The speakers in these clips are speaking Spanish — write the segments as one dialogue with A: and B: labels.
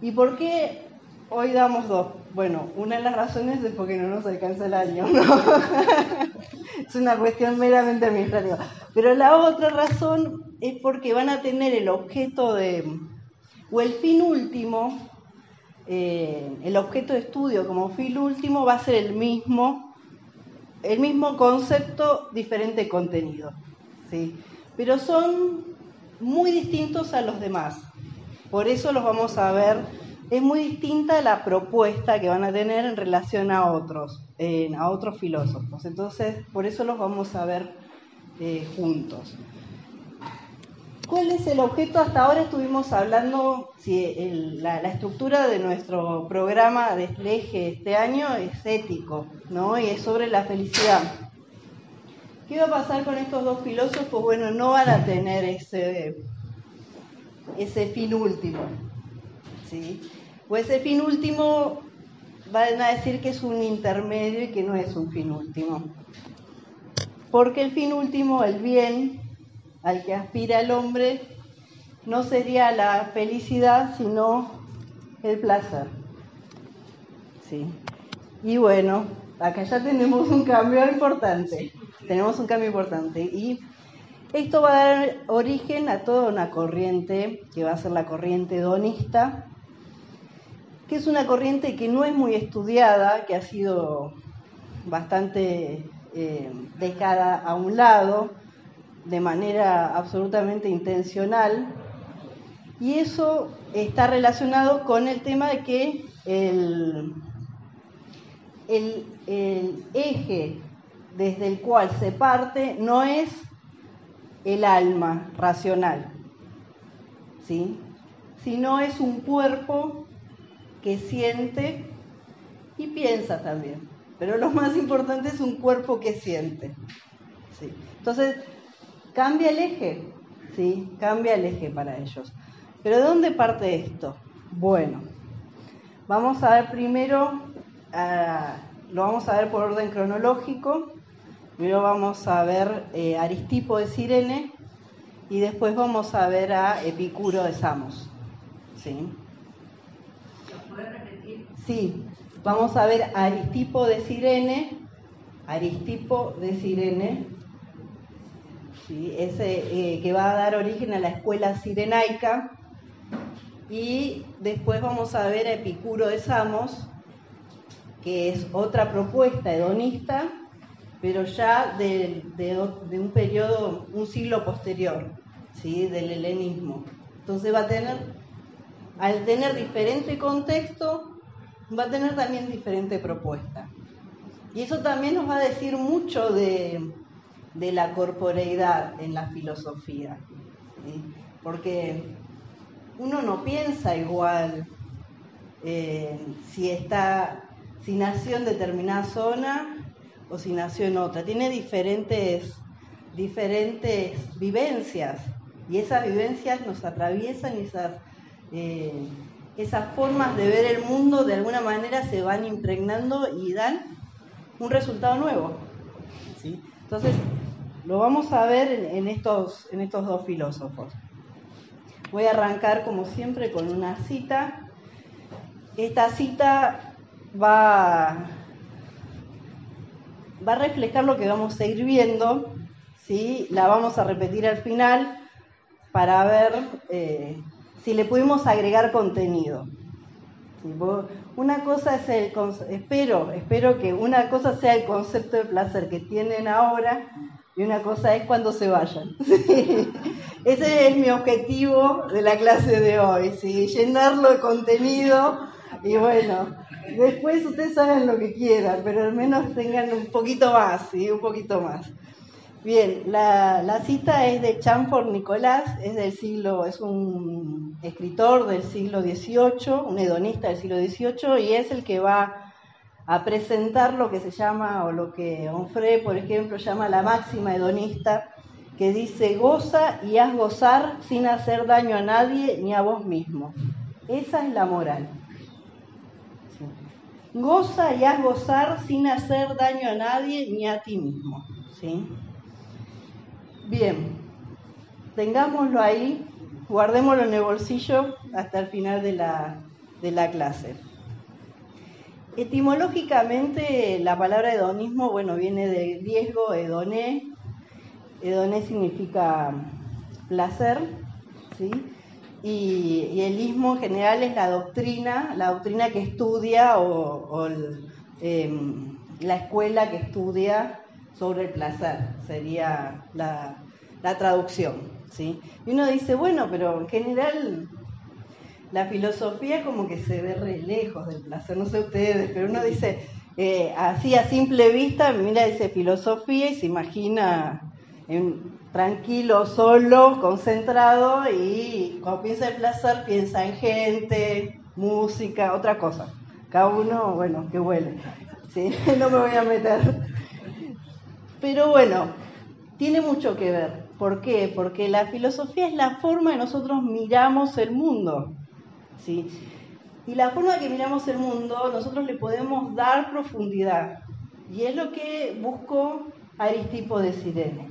A: ¿Y por qué hoy damos 2? Bueno, una de las razones es porque no nos alcanza el año, ¿no? Es una cuestión meramente administrativa. Pero la otra razón es porque van a tener el objeto o el fin último, el objeto de estudio como fin último va a ser el mismo concepto, diferente contenido, ¿sí? Pero son muy distintos a los demás. Por eso los vamos a ver. Es muy distinta la propuesta que van a tener en relación a otros filósofos. Entonces, por eso los vamos a ver juntos. ¿Cuál es el objeto? Hasta ahora estuvimos hablando, la estructura de nuestro programa de eje este año es ético, ¿no? Y es sobre la felicidad. ¿Qué va a pasar con estos 2 filósofos? Bueno, no van a tener ese fin último, ¿sí? O ese fin último van a decir que es un intermedio y que no es un fin último. Porque el fin último, el bien al que aspira el hombre, no sería la felicidad, sino el placer. ¿Sí? Y bueno, acá ya tenemos un cambio importante. Y esto va a dar origen a toda una corriente, que va a ser la corriente hedonista, que es una corriente que no es muy estudiada, que ha sido bastante dejada a un lado, de manera absolutamente intencional, y eso está relacionado con el tema de que el eje desde el cual se parte no es el alma racional, ¿sí? Sino es un cuerpo que siente y piensa también. Pero lo más importante es un cuerpo que siente, ¿sí? Entonces, cambia el eje, ¿sí? Cambia el eje para ellos. ¿Pero de dónde parte esto? Bueno, vamos a ver primero, lo vamos a ver por orden cronológico. Primero vamos a ver Aristipo de Cirene y después vamos a ver a Epicuro de Samos, ¿sí?
B: ¿Lo puedes repetir?
A: Sí, vamos a ver a Aristipo de Cirene, ¿sí? Ese que va a dar origen a la escuela cirenaica, y después vamos a ver a Epicuro de Samos, que es otra propuesta hedonista, pero ya de un periodo, un siglo posterior, ¿sí? Del helenismo. Entonces al tener diferente contexto, va a tener también diferente propuesta. Y eso también nos va a decir mucho de la corporeidad en la filosofía, ¿sí? Porque uno no piensa igual si nació en determinada zona o si nació en otra. Tiene diferentes vivencias, y esas vivencias nos atraviesan, y esas formas de ver el mundo de alguna manera se van impregnando y dan un resultado nuevo, ¿sí? Entonces, lo vamos a ver en estos 2 filósofos. Voy a arrancar, como siempre, con una cita. Esta cita va a reflejar lo que vamos a ir viendo, ¿sí? La vamos a repetir al final para ver si le pudimos agregar contenido. ¿Sí? Una cosa es espero que una cosa sea el concepto de placer que tienen ahora, y una cosa es cuando se vayan. ¿Sí? Ese es mi objetivo de la clase de hoy, ¿sí? Llenarlo de contenido, y bueno, después ustedes hagan lo que quieran, pero al menos tengan un poquito más, ¿sí? Un poquito más. Bien, la cita es de Chamfort Nicolás, es un escritor del siglo XVIII, un hedonista del siglo XVIII, y es el que va a presentar lo que se llama, o lo que Onfray, por ejemplo, llama la máxima hedonista, que dice: goza y haz gozar sin hacer daño a nadie ni a vos mismo. Esa es la moral. Sí. Goza y haz gozar sin hacer daño a nadie ni a ti mismo, ¿sí? Bien, tengámoslo ahí, guardémoslo en el bolsillo hasta el final de la de la clase. Etimológicamente, la palabra hedonismo, bueno, viene del griego hedoné. Hedoné significa placer, ¿sí? Y el ismo en general es la doctrina que estudia la escuela que estudia sobre el placer, sería la traducción, ¿sí? Y uno dice, bueno, pero en general la filosofía como que se ve re lejos del placer, no sé ustedes, pero uno dice, así a simple vista, mira, dice filosofía y se imagina tranquilo, solo, concentrado, y cuando piensa en placer piensa en gente, música, otra cosa. Cada uno, bueno, que huele, ¿sí? No me voy a meter. Pero bueno, tiene mucho que ver. ¿Por qué? Porque la filosofía es la forma que nosotros miramos el mundo, ¿sí? Y la forma que miramos el mundo, nosotros le podemos dar profundidad. Y es lo que buscó Aristipo de Cirene.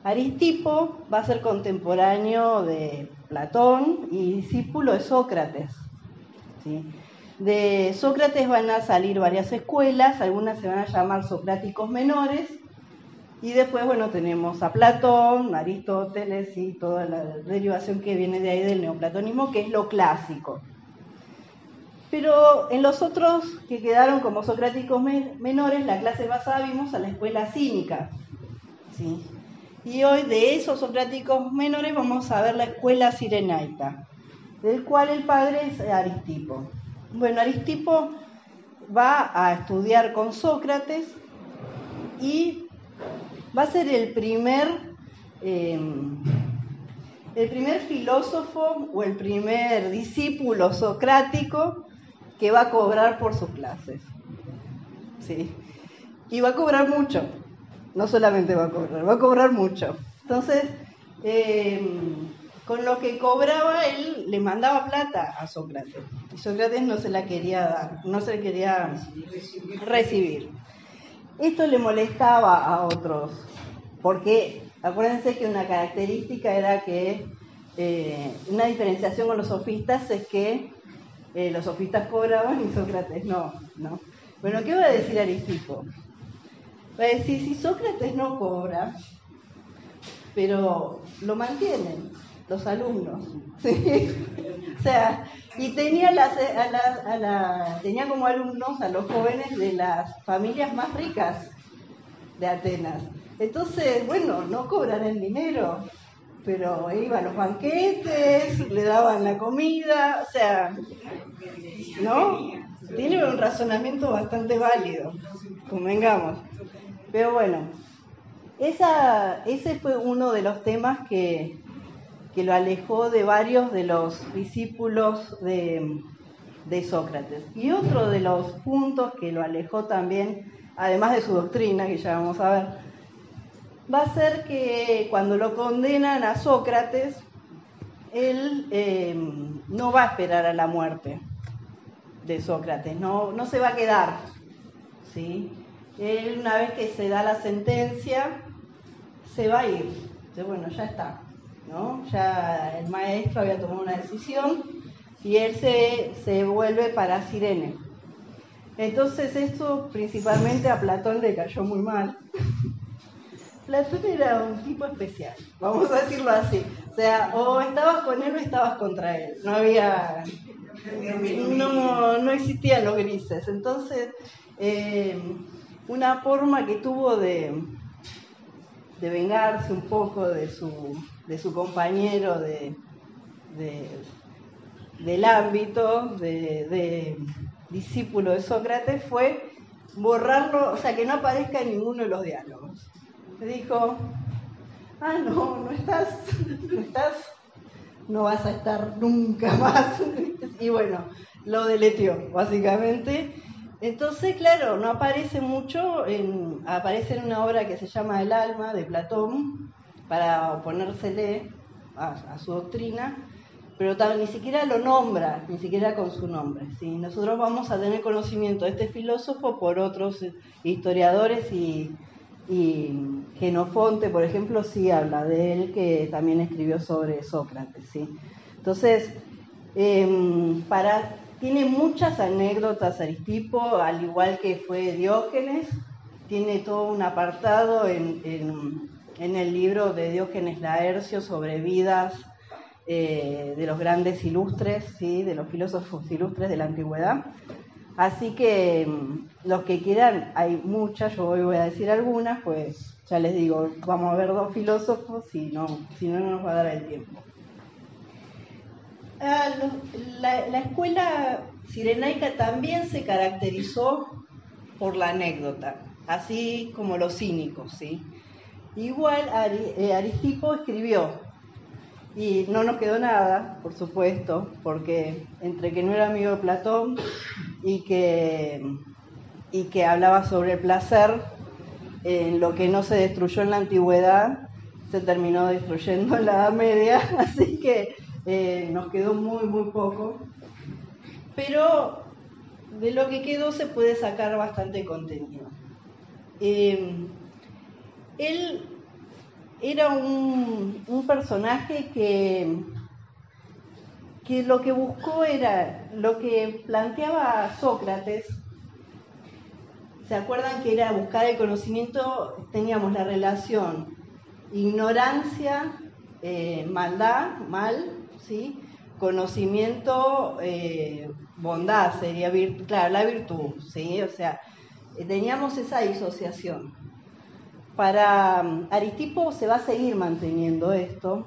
A: Aristipo va a ser contemporáneo de Platón y discípulo de Sócrates, ¿sí? De Sócrates van a salir varias escuelas, algunas se van a llamar socráticos menores, y después, bueno, tenemos a Platón, Aristóteles y toda la derivación que viene de ahí del neoplatonismo, que es lo clásico. Pero en los otros que quedaron como socráticos menores, la clase pasada vimos a la escuela cínica, ¿sí? Y hoy de esos socráticos menores vamos a ver la escuela cirenaica, del cual el padre es Aristipo. Bueno, Aristipo va a estudiar con Sócrates y va a ser el primer filósofo o el primer discípulo socrático que va a cobrar por sus clases, ¿sí? Y va a cobrar mucho, no solamente va a cobrar mucho. Entonces, con lo que cobraba él le mandaba plata a Sócrates, y Sócrates no se la quería dar, no se la quería recibir. Esto le molestaba a otros, porque acuérdense que una característica era que una diferenciación con los sofistas es que los sofistas cobraban y Sócrates no. Bueno, ¿qué va a decir Aristipo? Va a decir, si Sócrates no cobra, pero lo mantienen los alumnos, ¿sí? O sea, y tenía tenía como alumnos a los jóvenes de las familias más ricas de Atenas. Entonces, bueno, no cobran el dinero, pero iban a los banquetes, le daban la comida, o sea, ¿no? Tiene un razonamiento bastante válido, convengamos. Pero bueno, ese fue uno de los temas que lo alejó de varios de los discípulos de Sócrates. Y otro de los puntos que lo alejó también, además de su doctrina, que ya vamos a ver, va a ser que cuando lo condenan a Sócrates, él no va a esperar a la muerte de Sócrates, no se va a quedar, ¿sí? Él, una vez que se da la sentencia, se va a ir. Entonces, bueno, ya está, ¿no? Ya el maestro había tomado una decisión y él se vuelve para Cirene. Entonces esto principalmente a Platón le cayó muy mal. Platón era un tipo especial, vamos a decirlo así. O sea, o estabas con él o estabas contra él. No existían los grises. Entonces, una forma que tuvo de vengarse un poco de su compañero del ámbito de discípulo de Sócrates fue borrarlo, o sea, que no aparezca en ninguno de los diálogos. Le dijo, no vas a estar nunca más. Y bueno, lo deleteó, básicamente. Entonces, claro, no aparece mucho, aparece en una obra que se llama El alma, de Platón, para oponérsele a su doctrina, pero ni siquiera lo nombra, ni siquiera con su nombre, ¿sí? Nosotros vamos a tener conocimiento de este filósofo por otros historiadores y Genofonte, por ejemplo, sí habla de él, que también escribió sobre Sócrates, ¿sí? Entonces, para Tiene muchas anécdotas Aristipo, al igual que fue Diógenes. Tiene todo un apartado en el libro de Diógenes Laercio sobre vidas de los grandes ilustres, ¿sí? De los filósofos ilustres de la antigüedad. Así que los que quieran, hay muchas, yo hoy voy a decir algunas, pues ya les digo, vamos a ver 2 filósofos, si no nos va a dar el tiempo. La escuela cirenaica también se caracterizó por la anécdota, así como los cínicos, ¿sí? Igual Aristipo escribió, y no nos quedó nada, por supuesto, porque entre que no era amigo de Platón y que hablaba sobre el placer, lo que no se destruyó en la antigüedad se terminó destruyendo en la Edad Media, así que nos quedó muy, muy poco. Pero de lo que quedó se puede sacar bastante contenido. Él era un personaje que lo que buscó era lo que planteaba Sócrates. ¿Se acuerdan que era buscar el conocimiento? Teníamos la relación ignorancia, maldad, mal, ¿sí? Conocimiento, bondad, sería claro, la virtud, ¿sí? O sea, teníamos esa disociación. Para Aristipo se va a seguir manteniendo esto,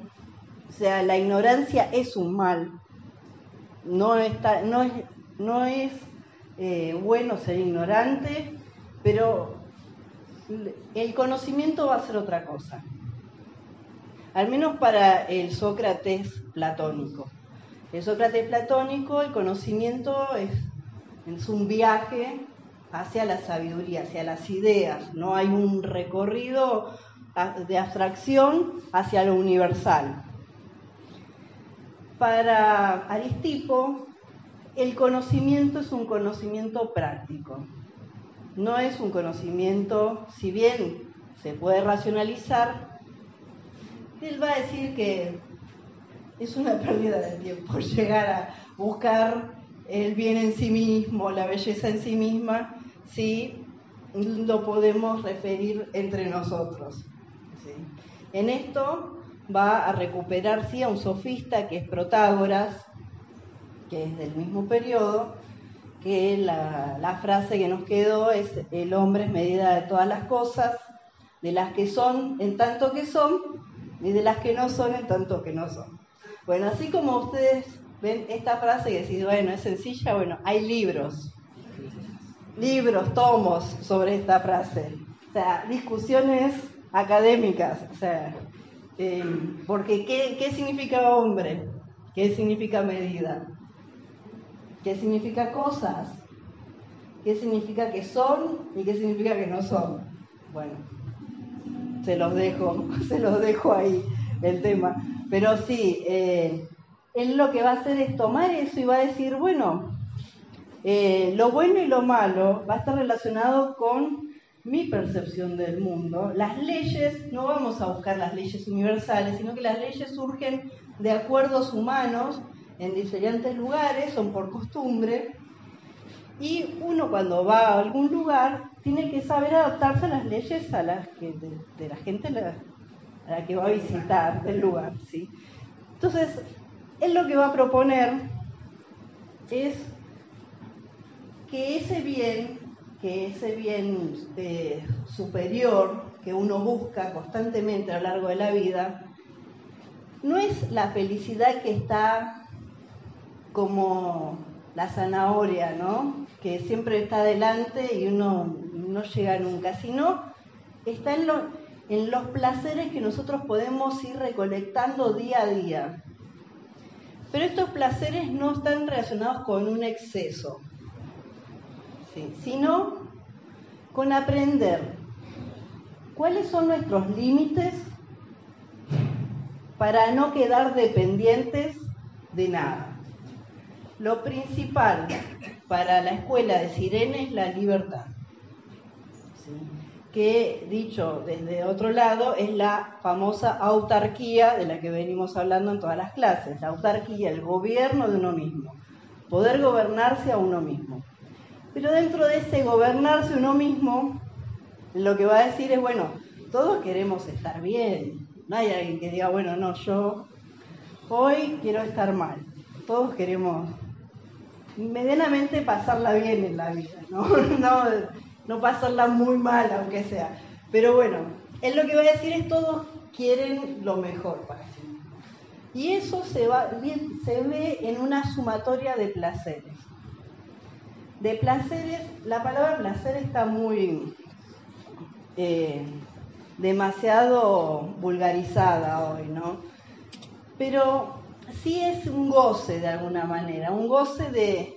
A: o sea, la ignorancia es un mal, no es bueno ser ignorante, pero el conocimiento va a ser otra cosa. Al menos para el Sócrates platónico. El Sócrates platónico, el conocimiento es un viaje hacia la sabiduría, hacia las ideas. No hay un recorrido de abstracción hacia lo universal. Para Aristipo, el conocimiento es un conocimiento práctico. No es un conocimiento, si bien se puede racionalizar, él va a decir que es una pérdida de tiempo llegar a buscar el bien en sí mismo, la belleza en sí misma, si lo podemos referir entre nosotros. ¿Sí? En esto va a recuperar a un sofista que es Protágoras, que es del mismo periodo, que la frase que nos quedó es: el hombre es medida de todas las cosas, de las que son en tanto que son, y de las que no son en tanto que no son. Bueno, así como ustedes ven esta frase y decís, bueno, es sencilla, bueno, hay libros, tomos sobre esta frase, o sea, discusiones académicas, o sea, porque ¿qué significa hombre? ¿Qué significa medida? ¿Qué significa cosas? ¿Qué significa que son y qué significa que no son? Bueno, se los dejo ahí el tema. Pero sí, él lo que va a hacer es tomar eso y va a decir, bueno, lo bueno y lo malo va a estar relacionado con mi percepción del mundo. Las leyes, no vamos a buscar las leyes universales, sino que las leyes surgen de acuerdos humanos en diferentes lugares, son por costumbre, y uno cuando va a algún lugar tiene que saber adaptarse a las leyes a las que de la gente a la que va a visitar del lugar, ¿sí? Entonces, él lo que va a proponer es que ese bien superior que uno busca constantemente a lo largo de la vida, no es la felicidad que está como la zanahoria, ¿no? Que siempre está adelante y uno no llega nunca, sino está en los placeres que nosotros podemos ir recolectando día a día. Pero estos placeres no están relacionados con un exceso, ¿sí? Sino con aprender cuáles son nuestros límites para no quedar dependientes de nada. Lo principal para la escuela de Cirene es la libertad, ¿sí? Que, dicho desde otro lado, es la famosa autarquía de la que venimos hablando en todas las clases, la autarquía, el gobierno de uno mismo. poder gobernarse a uno mismo. Pero dentro de ese gobernarse uno mismo, lo que va a decir es, bueno, todos queremos estar bien. No hay alguien que diga, bueno, no, yo hoy quiero estar mal. Todos queremos medianamente pasarla bien en la vida, ¿no? No pasarla muy mal, aunque sea. Pero bueno, él lo que va a decir es todos quieren lo mejor para sí. Y eso se ve en una sumatoria de placeres. De placeres, la palabra placer está muy demasiado vulgarizada hoy, ¿no? Pero sí es un goce de alguna manera, un goce de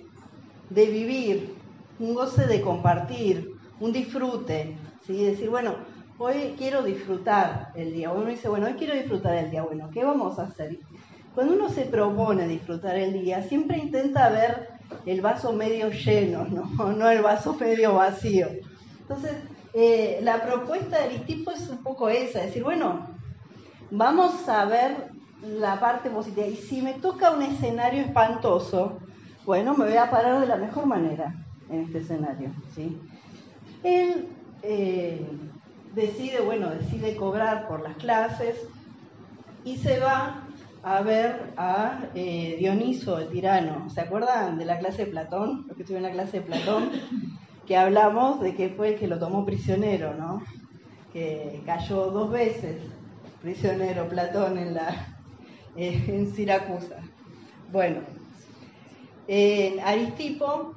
A: vivir, un goce de compartir, un disfrute, ¿sí? Decir, bueno, hoy quiero disfrutar el día. Uno dice, bueno, hoy quiero disfrutar el día. Bueno, ¿qué vamos a hacer? Cuando uno se propone disfrutar el día, siempre intenta ver el vaso medio lleno, no el vaso medio vacío. Entonces, la propuesta de Aristipo es un poco esa, decir, bueno, vamos a ver la parte positiva. Y si me toca un escenario espantoso, bueno, me voy a parar de la mejor manera en este escenario, ¿sí? Él decide cobrar por las clases y se va a ver a Dioniso, el tirano. ¿Se acuerdan de la clase de Platón? Los que estuvieron en la clase de Platón, que hablamos de que fue el que lo tomó prisionero, ¿no? Que cayó 2 veces prisionero Platón en Siracusa. Bueno, Aristipo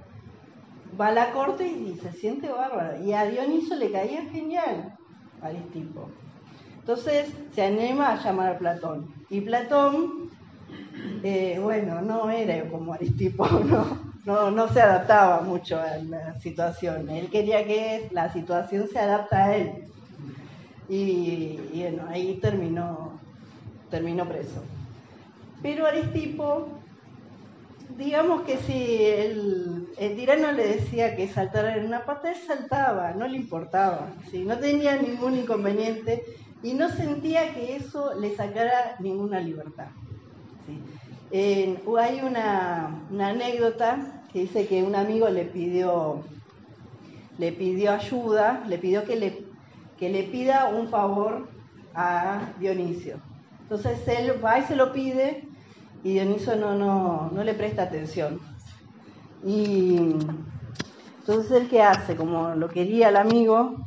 A: va a la corte y se siente bárbaro. Y a Dioniso le caía genial a Aristipo. Entonces se anima a llamar a Platón. Y Platón, no era como Aristipo, no se adaptaba mucho a la situación. Él quería que la situación se adapte a él. Y bueno, ahí terminó preso. Pero Aristipo, digamos que si el tirano le decía que saltara en una pata, él saltaba, no le importaba, ¿sí? No tenía ningún inconveniente y no sentía que eso le sacara ninguna libertad, ¿sí? Hay una anécdota que dice que un amigo le pidió ayuda, le pidió que le pida un favor a Dionisio. Entonces él va y se lo pide y Dionisio no le presta atención. Y entonces él, ¿qué hace? Como lo quería el amigo,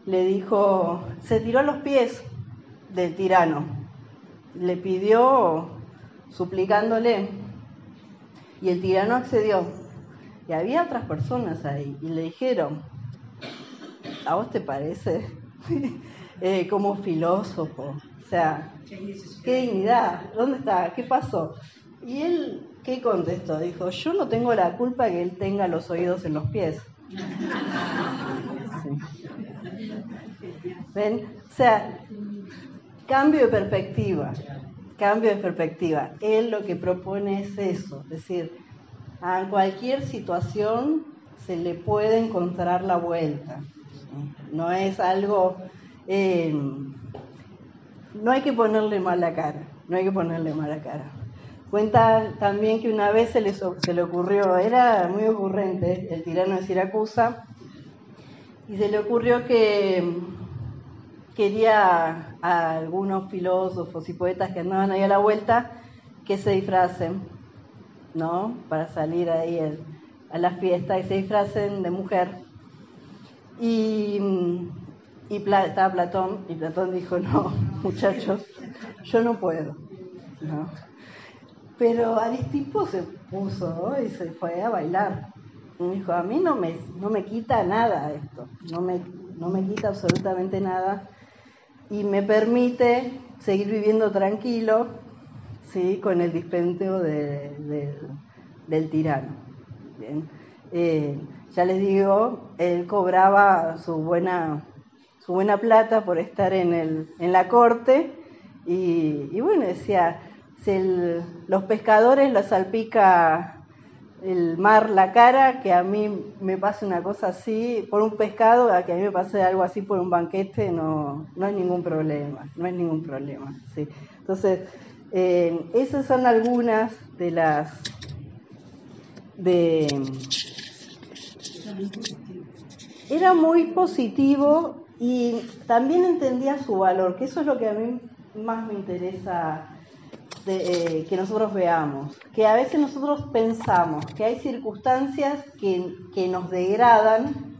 A: le dijo, se tiró a los pies del tirano, le pidió suplicándole y el tirano accedió. Y había otras personas ahí y le dijeron, ¿a vos te parece? Como filósofo, o sea, qué dignidad, ¿dónde está? ¿Qué pasó? Y él, ¿qué contestó? Dijo, yo no tengo la culpa que él tenga los oídos en los pies. Sí. ¿Ven? O sea, cambio de perspectiva. Él lo que propone es eso, es decir, a cualquier situación se le puede encontrar la vuelta. No es algo, no hay que ponerle mala cara. Cuenta también que una vez se le ocurrió, era muy ocurrente, el tirano de Siracusa, y se le ocurrió que quería a algunos filósofos y poetas que andaban ahí a la vuelta que se disfracen, ¿no? Para salir ahí a la fiesta, y se disfracen de mujer. Y estaba Platón, y Platón dijo, no, muchachos, yo no puedo, ¿no? Pero Aristipo se puso y se fue a bailar. Y dijo, a mí no me quita nada esto, no me quita absolutamente nada, y me permite seguir viviendo tranquilo, ¿sí? Con el dispendio del tirano. Bien. Ya les digo, él cobraba su buena plata por estar en la corte, y bueno, decía, si los pescadores los salpica el mar la cara, que a mí me pase una cosa así por un pescado, a que a mí me pase algo así por un banquete, no hay ningún problema, ¿sí? Entonces, esas son algunas de las Era muy positivo y también entendía su valor, que eso es lo que a mí más me interesa que nosotros veamos, que a veces nosotros pensamos que hay circunstancias que nos degradan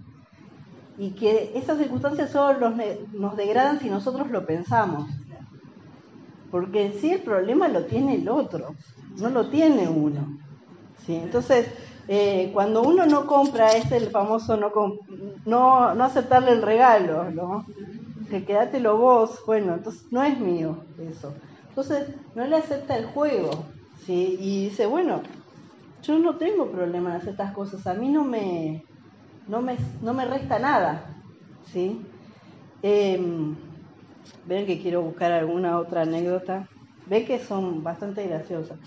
A: y que esas circunstancias solo nos degradan si nosotros lo pensamos, porque en sí el problema lo tiene el otro, no lo tiene uno, ¿sí? Entonces, cuando uno no compra, es el famoso no aceptarle el regalo, ¿no? Que quédatelo vos, bueno, entonces no es mío eso. Entonces no le acepta el juego, ¿sí? Y dice, bueno, yo no tengo problema en hacer estas cosas, a mí no me resta nada, ¿sí? Ven que quiero buscar alguna otra anécdota. Ven que son bastante graciosas,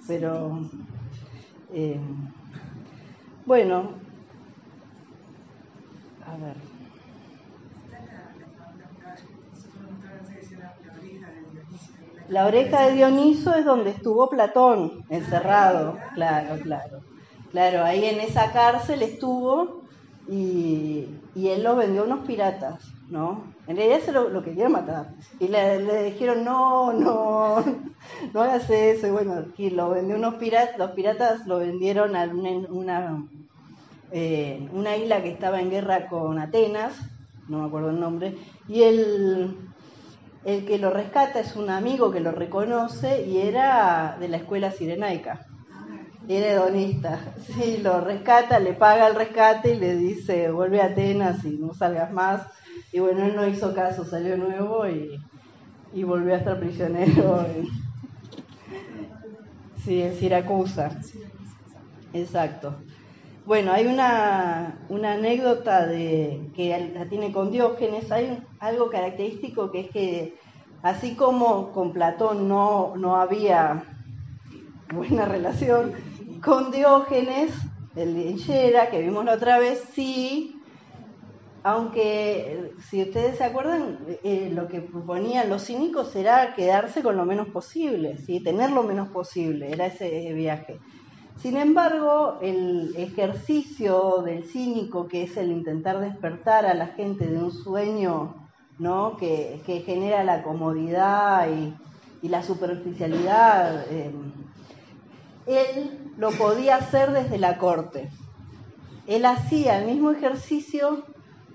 A: pero bueno, a ver. La oreja de Dioniso es donde estuvo Platón, encerrado, claro, ahí en esa cárcel estuvo y él lo vendió a unos piratas, ¿no? En realidad se lo querían matar y le dijeron no hagas eso, y bueno, y lo vendió a unos piratas, los piratas lo vendieron a una isla que estaba en guerra con Atenas, no me acuerdo el nombre, y el que lo rescata es un amigo que lo reconoce y era de la escuela sirenaica, era hedonista, sí, lo rescata, le paga el rescate y le dice vuelve a Atenas y no salgas más, y bueno, él no hizo caso, salió nuevo y volvió a estar prisionero en Siracusa, exacto. Bueno, hay una anécdota que la tiene con Diógenes. Hay algo característico que es que así como con Platón no había buena relación, con Diógenes, el linchera que vimos la otra vez, sí, aunque si ustedes se acuerdan, lo que proponían los cínicos era quedarse con lo menos posible, ¿sí? Tener lo menos posible, era ese viaje. Sin embargo, el ejercicio del cínico, que es el intentar despertar a la gente de un sueño, ¿no? que genera la comodidad y la superficialidad, él lo podía hacer desde la corte. Él hacía el mismo ejercicio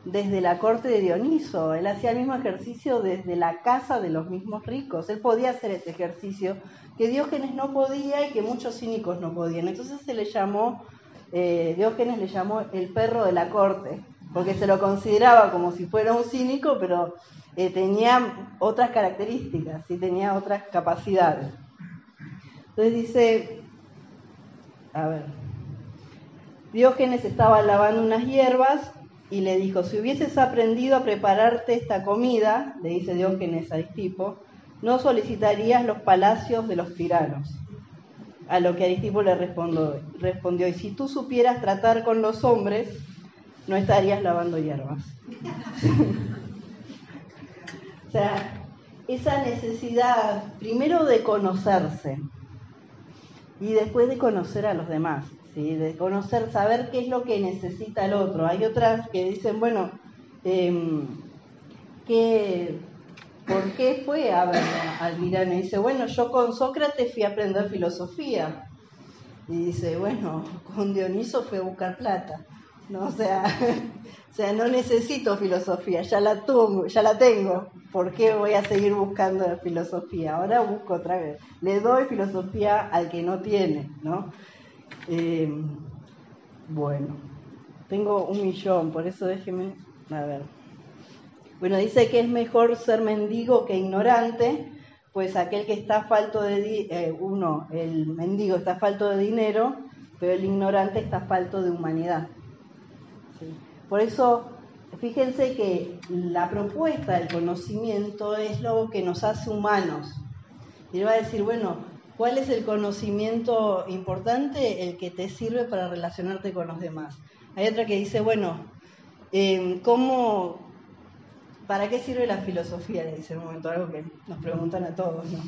A: desde la corte de Dioniso, él hacía el mismo ejercicio desde la casa de los mismos ricos, él podía hacer ese ejercicio que Diógenes no podía y que muchos cínicos no podían. Entonces Diógenes le llamó el perro de la corte, porque se lo consideraba como si fuera un cínico, pero tenía otras características, ¿sí? Tenía otras capacidades. Entonces dice, Diógenes estaba lavando unas hierbas y le dijo, si hubieses aprendido a prepararte esta comida, le dice Diógenes a Aristipo, no solicitarías los palacios de los tiranos. A lo que Aristipo le respondió, y si tú supieras tratar con los hombres, no estarías lavando hierbas. O sea, esa necesidad, primero de conocerse y después de conocer a los demás, ¿sí? De conocer, saber qué es lo que necesita el otro. Hay otras que dicen, bueno, ¿por qué fue a ver al Mirano? Y dice, bueno, yo con Sócrates fui a aprender filosofía. Y dice, bueno, con Dioniso fui a buscar plata. ¿No? O sea, no necesito filosofía, ya la tengo. ¿Por qué voy a seguir buscando filosofía? Ahora busco otra vez. Le doy filosofía al que no tiene, ¿no? Bueno, tengo 1.000.000, por eso déjeme, a ver. Bueno, dice que es mejor ser mendigo que ignorante, pues aquel que está falto de el mendigo está falto de dinero, pero el ignorante está falto de humanidad. ¿Sí? Por eso, fíjense que la propuesta del conocimiento es lo que nos hace humanos. Y le va a decir, bueno, ¿cuál es el conocimiento importante? El que te sirve para relacionarte con los demás. Hay otra que dice, bueno, ¿para qué sirve la filosofía? Le dice en un momento, algo que nos preguntan a todos, ¿no?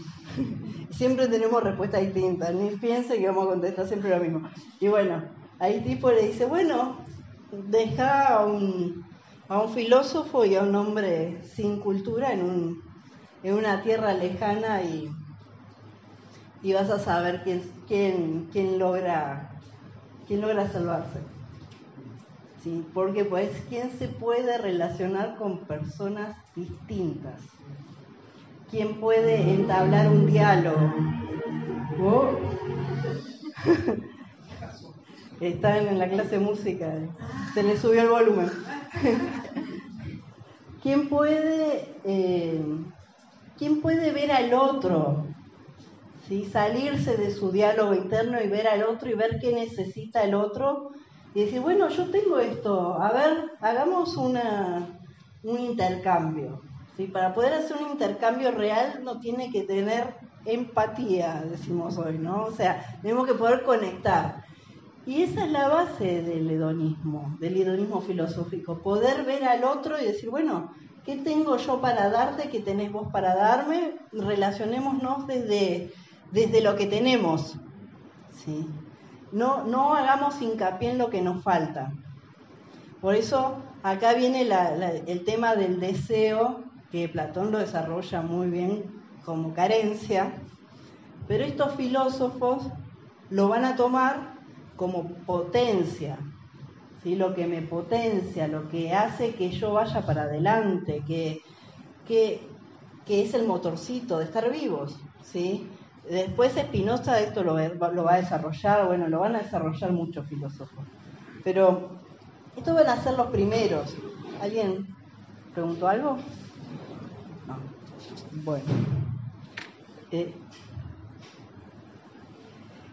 A: Siempre tenemos respuestas distintas, ni piense que vamos a contestar siempre lo mismo. Y bueno, ahí tipo le dice, bueno, deja a un filósofo y a un hombre sin cultura en una tierra lejana y vas a saber quién logra salvarse. ¿Sí? Porque pues, ¿quién se puede relacionar con personas distintas? ¿Quién puede entablar un diálogo? ¿Oh? Están en la clase de música, se le subió el volumen. ¿Quién puede ver al otro? ¿Sí? Salirse de su diálogo interno y ver al otro y ver qué necesita el otro y decir, bueno, yo tengo esto, a ver, hagamos un intercambio. ¿Sí? Para poder hacer un intercambio real no tiene que tener empatía, decimos hoy, ¿no? O sea, tenemos que poder conectar. Y esa es la base del hedonismo filosófico, poder ver al otro y decir, bueno, ¿qué tengo yo para darte? ¿Qué tenés vos para darme? Relacionémonos desde lo que tenemos, ¿sí? No hagamos hincapié en lo que nos falta. Por eso acá viene el tema del deseo, que Platón lo desarrolla muy bien como carencia, pero estos filósofos lo van a tomar como potencia, ¿sí? Lo que me potencia, lo que hace que yo vaya para adelante, que es el motorcito de estar vivos, ¿sí? Después Spinoza esto lo va a desarrollar, bueno, lo van a desarrollar muchos filósofos. Pero estos van a ser los primeros. ¿Alguien preguntó algo? No. Bueno.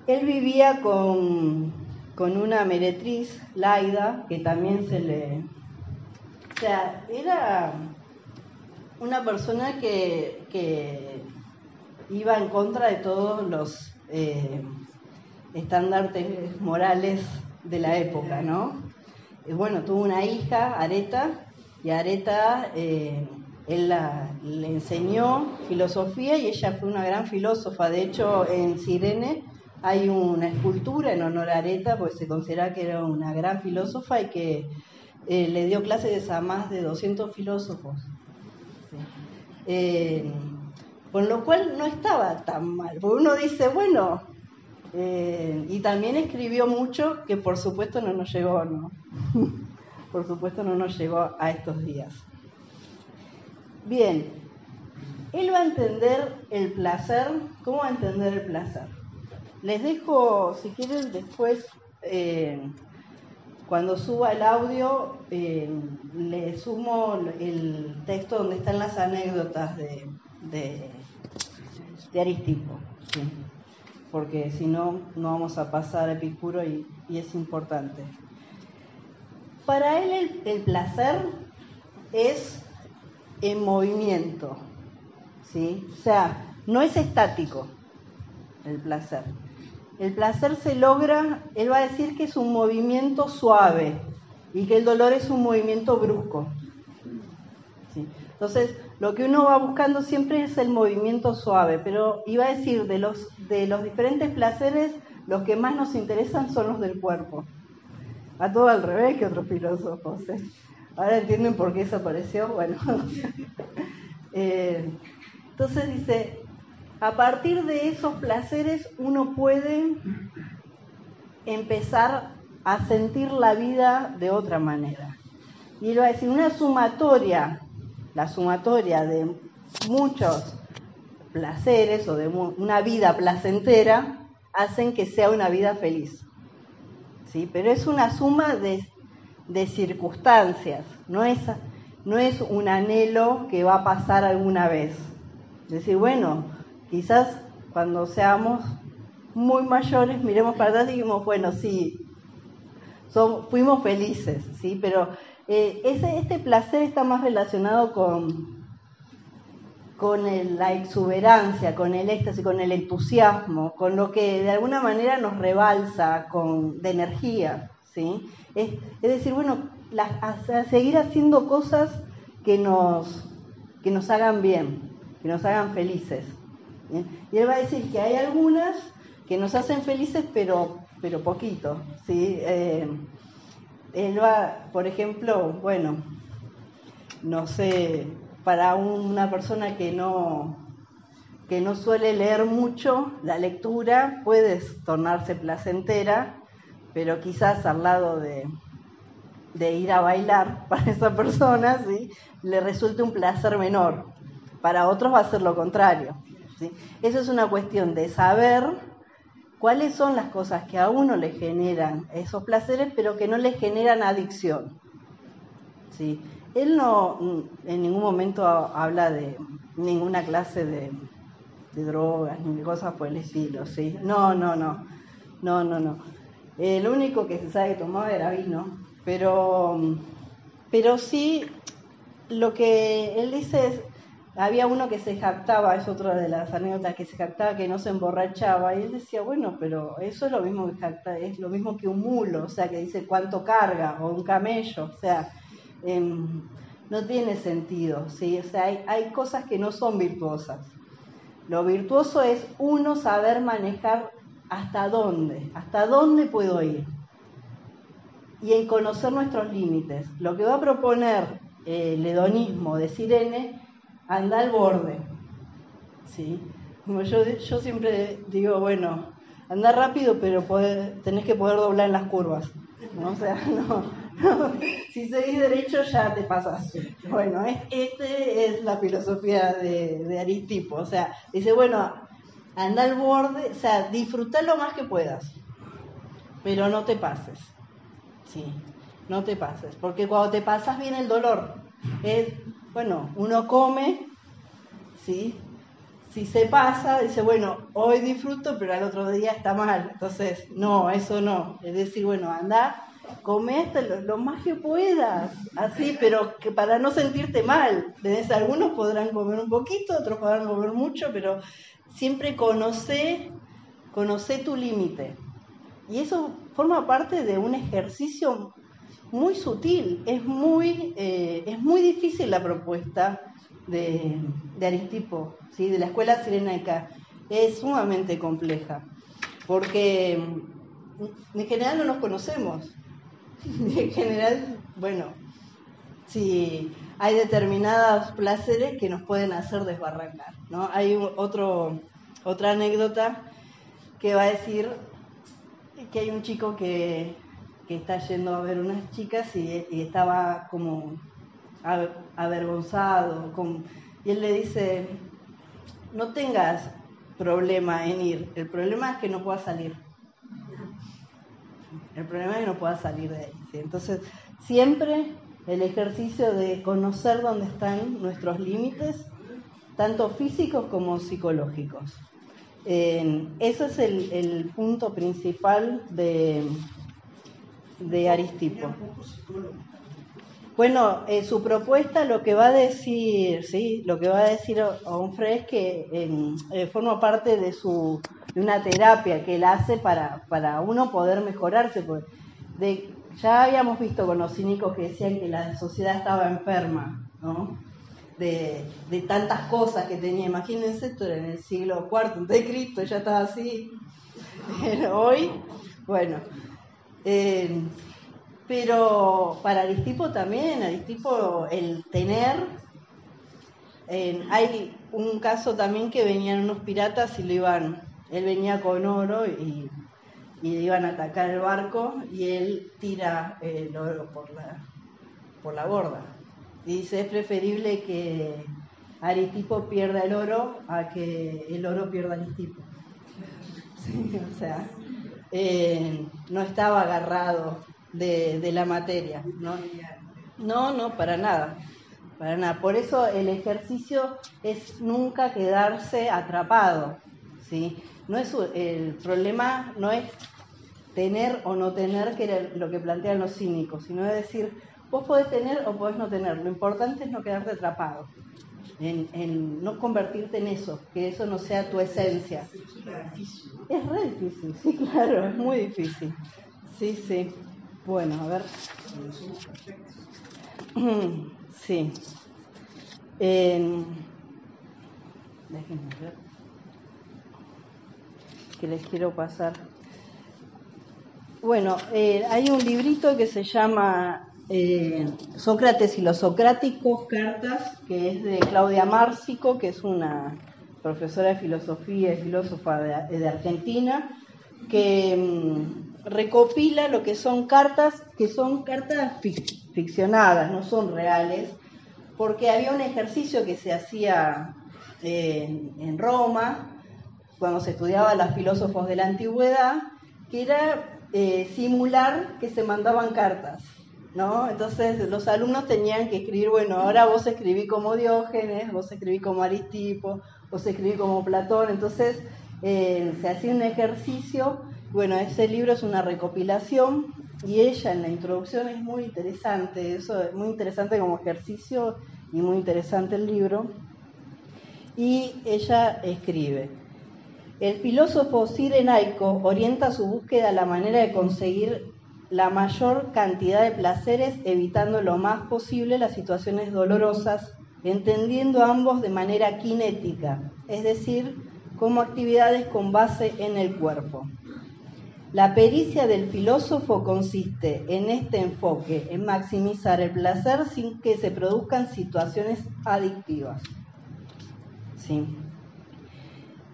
A: Él vivía con una meretriz, Laida, que también o sea, era una persona que iba en contra de todos los estándares morales de la época, ¿no? Bueno, tuvo una hija, Areta, y Areta él le enseñó filosofía y ella fue una gran filósofa. De hecho, en Cirene hay una escultura en honor a Areta, porque se considera que era una gran filósofa y que le dio clases a más de 200 filósofos. ¿Sí? Con lo cual no estaba tan mal, porque uno dice, bueno, y también escribió mucho que por supuesto no nos llegó, ¿no? Por supuesto no nos llegó a estos días. Bien, él va a entender el placer. ¿Cómo va a entender el placer? Les dejo, si quieren, después, cuando suba el audio, le sumo el texto donde están las anécdotas de Aristipo, ¿sí? Porque si no, no vamos a pasar a Epicuro y es importante. Para él el placer es en movimiento, ¿sí? O sea, no es estático el placer. El placer se logra, él va a decir que es un movimiento suave y que el dolor es un movimiento brusco. ¿Sí? Entonces, lo que uno va buscando siempre es el movimiento suave, pero iba a decir, de los diferentes placeres, los que más nos interesan son los del cuerpo. A todo al revés que otros filósofos, ¿eh? Ahora entienden por qué eso apareció. Bueno, entonces dice, a partir de esos placeres uno puede empezar a sentir la vida de otra manera. Y él va a decir, la sumatoria de muchos placeres o de una vida placentera hacen que sea una vida feliz. ¿Sí? Pero es una suma de circunstancias, no es un anhelo que va a pasar alguna vez. Es decir, bueno, quizás cuando seamos muy mayores miremos para atrás y digamos, bueno, sí, fuimos felices, ¿sí? Pero este placer está más relacionado con la exuberancia, con el éxtasis, con el entusiasmo, con lo que de alguna manera nos rebalsa de energía, ¿sí? Es decir, bueno, seguir haciendo cosas que nos hagan bien, que nos hagan felices. ¿Bien? Y él va a decir que hay algunas que nos hacen felices, pero poquito, ¿sí? Él va, por ejemplo, bueno, no sé, para una persona que no suele leer mucho, la lectura puede tornarse placentera, pero quizás al lado de ir a bailar, para esa persona, ¿sí?, le resulte un placer menor. Para otros va a ser lo contrario, ¿sí? Eso es una cuestión de saber cuáles son las cosas que a uno le generan esos placeres, pero que no le generan adicción, ¿sí? Él no en ningún momento habla de ninguna clase de drogas ni de cosas por el estilo, ¿sí? No. Lo único que se sabe que tomaba era vino, pero sí, lo que él dice es, había uno que se jactaba, es otra de las anécdotas, que se jactaba que no se emborrachaba, y él decía, bueno, pero eso es lo mismo que jactar, es lo mismo que un mulo, o sea, que dice cuánto carga, o un camello, o sea, no tiene sentido, ¿sí? O sea, hay cosas que no son virtuosas. Lo virtuoso es uno saber manejar hasta dónde puedo ir, y en conocer nuestros límites. Lo que va a proponer el hedonismo de Cirene, anda al borde, ¿sí? Como yo siempre digo, bueno, anda rápido, pero tenés que poder doblar en las curvas, ¿no? O sea, no, si seguís derecho ya te pasas. Bueno, es la filosofía de Aristipo, o sea, dice, bueno, anda al borde, o sea, disfrutá lo más que puedas, pero no te pases. Sí, no te pases, porque cuando te pasas viene el dolor. Bueno, uno come, ¿sí? Si se pasa, dice, bueno, hoy disfruto, pero al otro día está mal. Entonces, no, eso no. Es decir, bueno, anda, come hasta lo más que puedas, así, pero que para no sentirte mal. Algunos podrán comer un poquito, otros podrán comer mucho, pero siempre conoce tu límite. Y eso forma parte de un ejercicio muy sutil. Es muy difícil la propuesta de Aristipo, ¿sí?, de la escuela cirenaica. Es sumamente compleja, porque en general no nos conocemos. En general, bueno, sí, hay determinados placeres que nos pueden hacer desbarrancar, ¿no? Hay otra anécdota que va a decir que hay un chico que está yendo a ver unas chicas y estaba como avergonzado, y él le dice, no tengas problema en ir, el problema es que no puedas salir. El problema es que no puedas salir de ahí, ¿sí? Entonces, siempre el ejercicio de conocer dónde están nuestros límites, tanto físicos como psicológicos. Ese es el punto principal de Aristipo. Bueno, su propuesta lo que va a decir, ¿sí?, lo que va a decir Onfray es que forma parte de una terapia que él hace para uno poder mejorarse. Ya habíamos visto con los cínicos que decían que la sociedad estaba enferma, ¿no?, de tantas cosas que tenía. Imagínense, esto era en el siglo IV antes de Cristo, ya estaba así. Pero hoy, bueno, pero para Aristipo también, el tener, hay un caso también que venían unos piratas y él venía con oro y iban a atacar el barco, y él tira el oro por la borda. Y dice, es preferible que Aristipo pierda el oro a que el oro pierda a Aristipo. Sí, o sea, no estaba agarrado de la materia, no, para nada. Por eso el ejercicio es nunca quedarse atrapado, ¿sí? El problema no es tener o no tener, que era lo que plantean los cínicos, sino es decir, vos podés tener o podés no tener, lo importante es no quedarte atrapado, en no convertirte en eso, que eso no sea tu esencia. Es re difícil, sí, claro, es muy difícil. Sí. Bueno, a ver. Sí. Déjenme ver que les quiero pasar. Bueno, hay un librito que se llama Sócrates y los socráticos, cartas, que es de Claudia Márcico, que es una profesora de filosofía y filósofa de Argentina, que recopila lo que son cartas ficcionadas, no son reales, porque había un ejercicio que se hacía en Roma, cuando se estudiaba a los filósofos de la antigüedad, que era simular que se mandaban cartas, ¿no? Entonces los alumnos tenían que escribir, bueno, ahora vos escribí como Diógenes, vos escribí como Aristipo, vos escribí como Platón. Entonces se hacía un ejercicio. Bueno, ese libro es una recopilación y ella en la introducción es muy interesante, eso es muy interesante como ejercicio y muy interesante el libro. Y ella escribe: el filósofo cirenaico orienta su búsqueda a la manera de conseguir la mayor cantidad de placeres, evitando lo más posible las situaciones dolorosas, entendiendo ambos de manera cinética, es decir, como actividades con base en el cuerpo. La pericia del filósofo consiste en este enfoque, en maximizar el placer sin que se produzcan situaciones adictivas. Sí.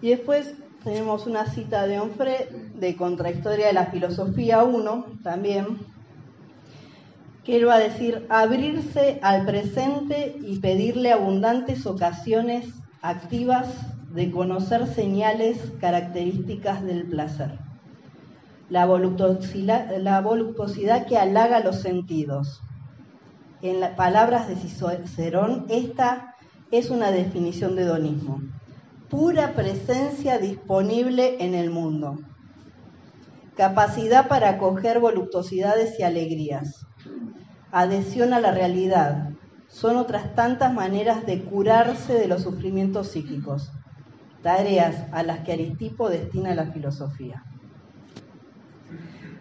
A: Y después tenemos una cita de Onfray de Contrahistoria de la Filosofía 1 también, que él va a decir: abrirse al presente y pedirle abundantes ocasiones activas de conocer señales características del placer. La voluptuosidad que halaga los sentidos. En las palabras de Cicerón, esta es una definición de hedonismo: pura presencia disponible en el mundo, capacidad para acoger voluptuosidades y alegrías, adhesión a la realidad, son otras tantas maneras de curarse de los sufrimientos psíquicos, tareas a las que Aristipo destina la filosofía.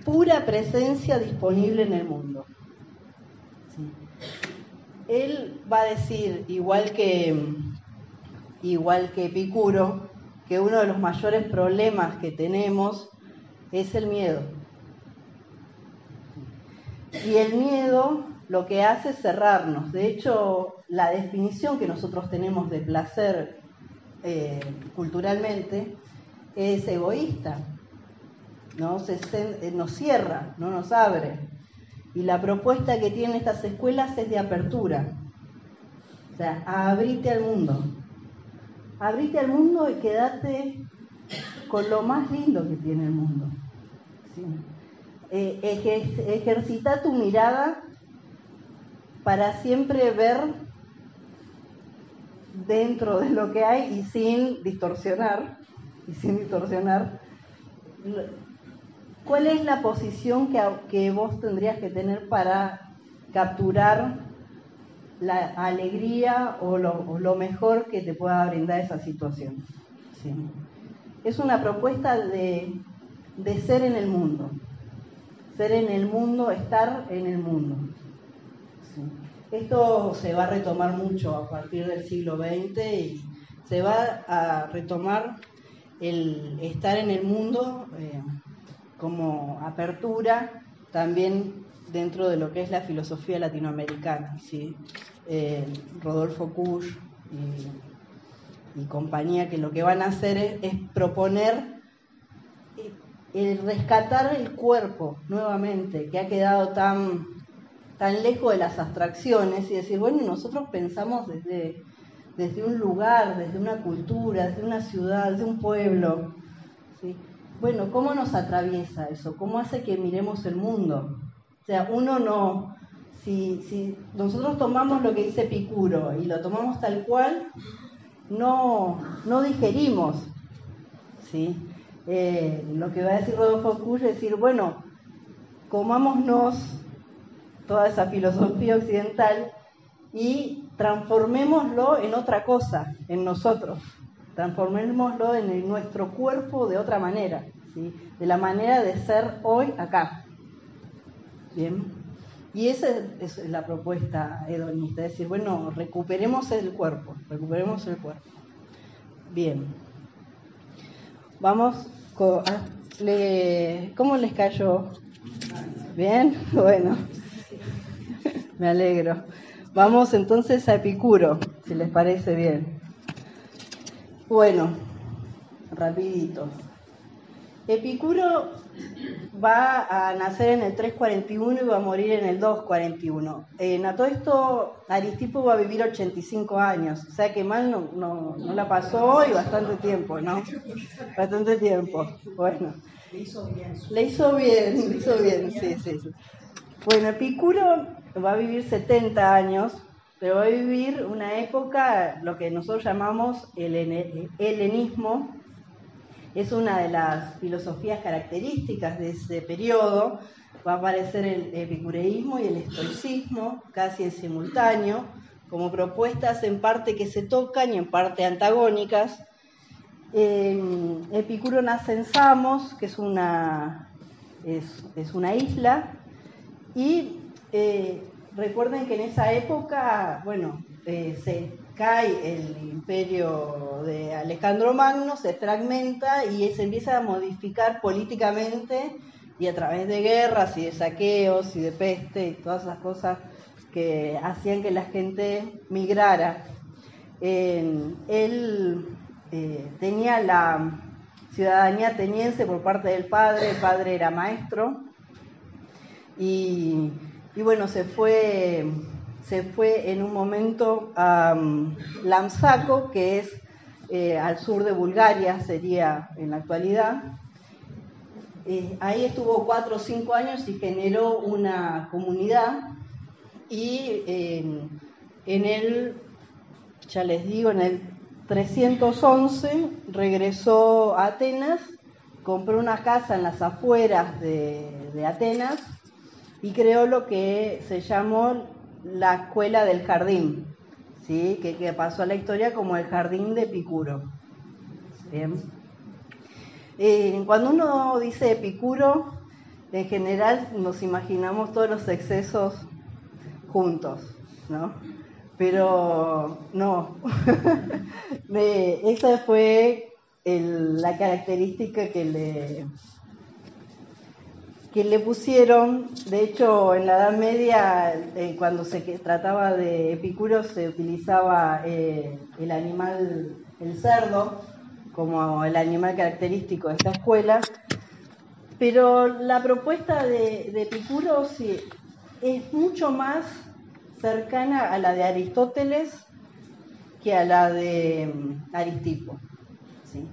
A: Pura presencia disponible en el mundo. Sí. Él va a decir, igual que Epicuro, que uno de los mayores problemas que tenemos es el miedo. Y el miedo lo que hace es cerrarnos. De hecho, la definición que nosotros tenemos de placer culturalmente es egoísta, ¿no? Nos cierra, no nos abre. Y la propuesta que tienen estas escuelas es de apertura. O sea, abrite al mundo. Abrite al mundo y quédate con lo más lindo que tiene el mundo. ¿Sí? Ejercita tu mirada para siempre ver dentro de lo que hay y sin distorsionar. ¿Cuál es la posición que vos tendrías que tener para capturar la alegría o lo mejor que te pueda brindar esa situación? ¿Sí? Es una propuesta de ser en el mundo. Ser en el mundo, estar en el mundo. ¿Sí? Esto se va a retomar mucho a partir del siglo XX y se va a retomar el estar en el mundo como apertura también dentro de lo que es la filosofía latinoamericana, ¿sí? Rodolfo Kusch y compañía, que lo que van a hacer es proponer el rescatar el cuerpo nuevamente, que ha quedado tan lejos de las abstracciones, y decir, bueno, nosotros pensamos desde un lugar, desde una cultura, desde una ciudad, desde un pueblo, ¿sí? Bueno, ¿cómo nos atraviesa eso? ¿Cómo hace que miremos el mundo? O sea, uno no... Si nosotros tomamos lo que dice Epicuro y lo tomamos tal cual, no digerimos, ¿sí? Lo que va a decir Rodolfo Kusch es decir, bueno, comámonos toda esa filosofía occidental y transformémoslo en otra cosa, en nosotros. Transformémoslo en nuestro cuerpo de otra manera, ¿sí? De la manera de ser hoy acá. Bien. Y esa es la propuesta hedonista, es decir, bueno, recuperemos el cuerpo. Bien. Vamos ¿cómo les cayó? ¿Bien? Bueno, me alegro. Vamos entonces a Epicuro, si les parece bien. Bueno, rapidito. Epicuro va a nacer en el 341 y va a morir en el 241. A todo esto, Aristipo va a vivir 85 años, o sea que mal no la pasó y bastante tiempo, ¿no? Bastante tiempo, bueno. Le hizo bien, sí. Bueno, Epicuro va a vivir 70 años, pero va a vivir una época, lo que nosotros llamamos el helenismo. Es una de las filosofías características de ese periodo. Va a aparecer el epicureísmo y el estoicismo casi en simultáneo, como propuestas en parte que se tocan y en parte antagónicas. Epicuro nace en Samos, que es una isla, y recuerden que en esa época, se cae el imperio de Alejandro Magno, se fragmenta y se empieza a modificar políticamente y a través de guerras y de saqueos y de peste y todas las cosas que hacían que la gente migrara. Él tenía la ciudadanía ateniense por parte del padre, el padre era maestro, y bueno, se fue en un momento a Lampsaco, que es al sur de Bulgaria, sería en la actualidad. Ahí estuvo 4 o 5 años y generó una comunidad, y en el 311 regresó a Atenas, compró una casa en las afueras de Atenas y creó lo que se llamó la Escuela del Jardín, ¿sí? que pasó a la historia como el Jardín de Epicuro. Bien. Cuando uno dice Epicuro, en general nos imaginamos todos los excesos juntos, ¿no? Pero no. Esa fue la característica que le pusieron. De hecho, en la Edad Media, cuando se trataba de Epicuro, se utilizaba el animal, el cerdo, como el animal característico de esta escuela. Pero la propuesta de Epicuro sí, es mucho más cercana a la de Aristóteles que a la de Aristipo, ¿sí?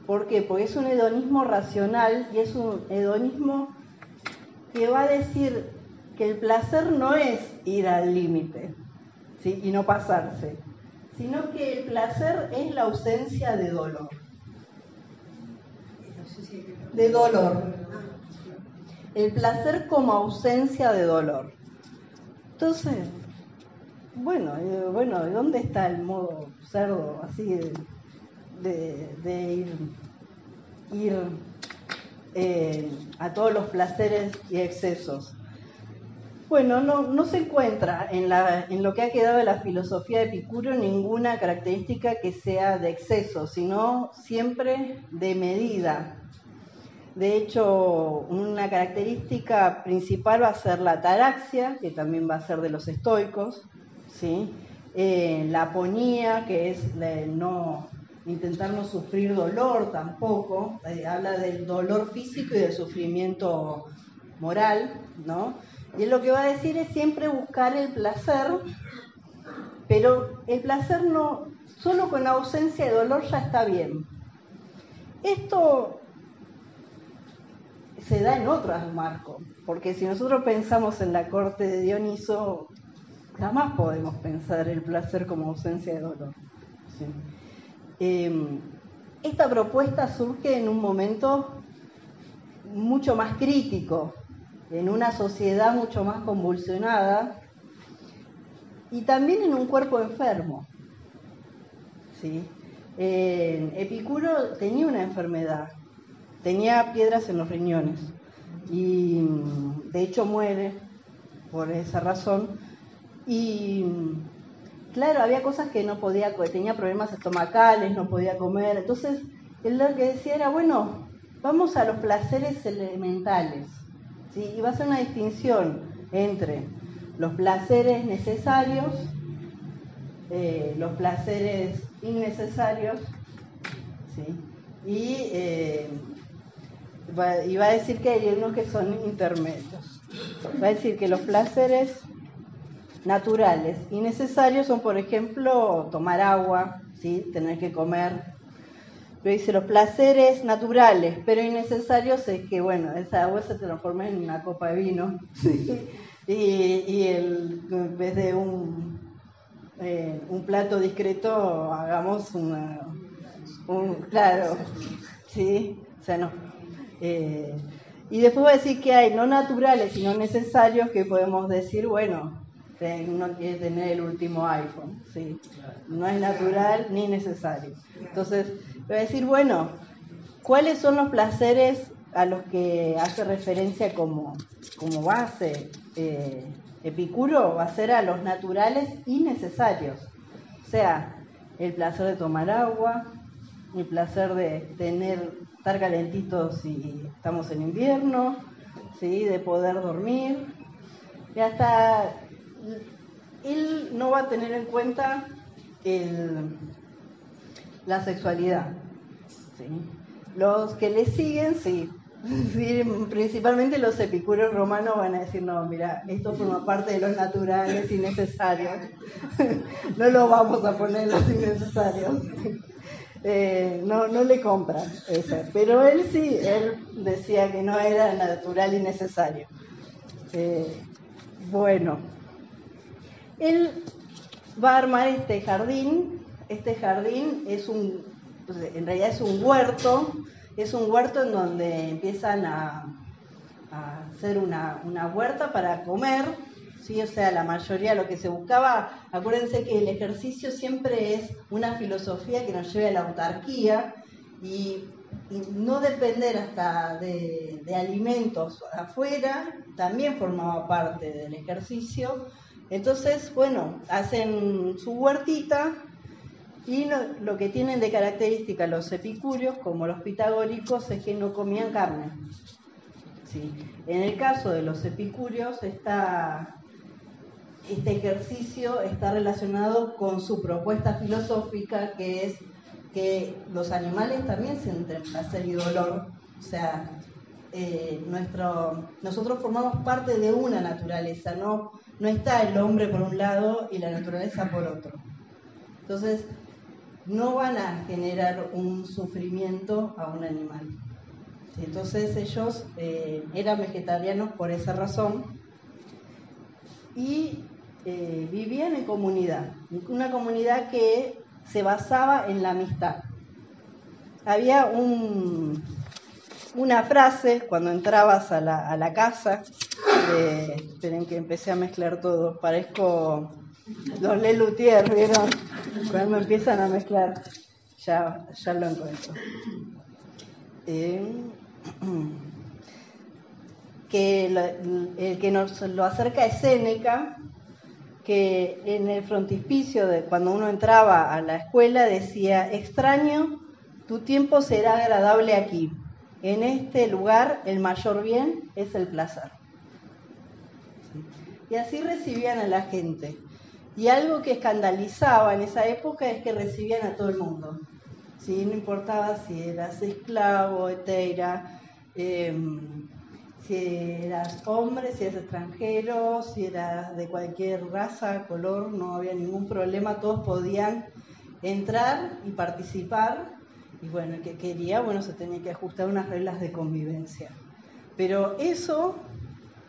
A: ¿Por qué? Porque es un hedonismo racional y es un hedonismo que va a decir que el placer no es ir al límite, ¿sí? Y no pasarse, sino que el placer es la ausencia de dolor. De dolor. El placer como ausencia de dolor. Entonces, ¿de dónde está el modo cerdo así de ir a todos los placeres y excesos? Bueno, no se encuentra en lo que ha quedado de la filosofía de Epicuro ninguna característica que sea de exceso, sino siempre de medida. De hecho, una característica principal va a ser la ataraxia, que también va a ser de los estoicos, ¿sí? La aponía, que es intentar no sufrir dolor tampoco, habla del dolor físico y del sufrimiento moral, ¿no? Y lo que va a decir es siempre buscar el placer, pero el placer no, solo con ausencia de dolor ya está bien. Esto se da en otros marcos, porque si nosotros pensamos en la corte de Dioniso, jamás podemos pensar el placer como ausencia de dolor, ¿sí? Esta propuesta surge en un momento mucho más crítico, en una sociedad mucho más convulsionada y también en un cuerpo enfermo, ¿sí? Epicuro tenía una enfermedad, tenía piedras en los riñones y de hecho muere por esa razón. Y claro, había cosas que no podía, tenía problemas estomacales, no podía comer. Entonces, él lo que decía era, bueno, vamos a los placeres elementales, ¿sí? Y va a hacer una distinción entre los placeres necesarios, los placeres innecesarios, ¿sí? Y va a decir que hay unos que son intermedios. Va a decir que los placeres naturales y necesarios son, por ejemplo, tomar agua, ¿sí? Tener que comer. Pero dice, los placeres naturales, pero innecesarios es que, bueno, esa agua se transforma en una copa de vino, ¿sí? En vez de un plato discreto, hagamos claro, ¿sí? O sea, no. Y después va a decir que hay no naturales, sino necesarios, que podemos decir, bueno, uno quiere tener el último iPhone, ¿sí? No es natural ni necesario. Entonces, va a decir, bueno, ¿cuáles son los placeres a los que hace referencia como base Epicuro? Va a ser a los naturales y necesarios. O sea, el placer de tomar agua, el placer de estar calentitos si estamos en invierno, ¿sí? De poder dormir. Y hasta él no va a tener en cuenta la sexualidad, ¿sí? Los que le siguen, sí, principalmente los epicúreos romanos van a decir, no, mira, esto forma parte de los naturales y necesarios, no lo vamos a poner en los innecesarios. No le compran eso, pero él sí, él decía que no era natural y necesario. Bueno, él va a armar este jardín es en realidad es un huerto en donde empiezan a hacer una huerta para comer, ¿sí? O sea, la mayoría lo que se buscaba, acuérdense que el ejercicio siempre es una filosofía que nos lleve a la autarquía y no depender hasta de alimentos afuera, también formaba parte del ejercicio. Entonces, bueno, hacen su huertita y lo que tienen de característica los epicúreos, como los pitagóricos, es que no comían carne. Sí. En el caso de los epicúreos, este ejercicio está relacionado con su propuesta filosófica, que es que los animales también sienten placer y dolor. O sea, nosotros formamos parte de una naturaleza, no está el hombre por un lado y la naturaleza por otro. Entonces, no van a generar un sufrimiento a un animal. Entonces ellos eran vegetarianos por esa razón y vivían en comunidad, una comunidad que se basaba en la amistad. Había una frase cuando entrabas a la casa, esperen que empecé a mezclar todo, parezco los Lelutier, ¿vieron? Cuando empiezan a mezclar, ya lo encuentro. Que el que nos lo acerca es Séneca, que en el frontispicio de cuando uno entraba a la escuela decía: extraño, tu tiempo será agradable aquí. En este lugar el mayor bien es el placer. Y así recibían a la gente. Y algo que escandalizaba en esa época es que recibían a todo el mundo. ¿Sí? No importaba si eras esclavo, hetera, si eras hombre, si eras extranjero, si eras de cualquier raza, color, no había ningún problema, todos podían entrar y participar. Y bueno, el que quería, se tenía que ajustar unas reglas de convivencia. Pero eso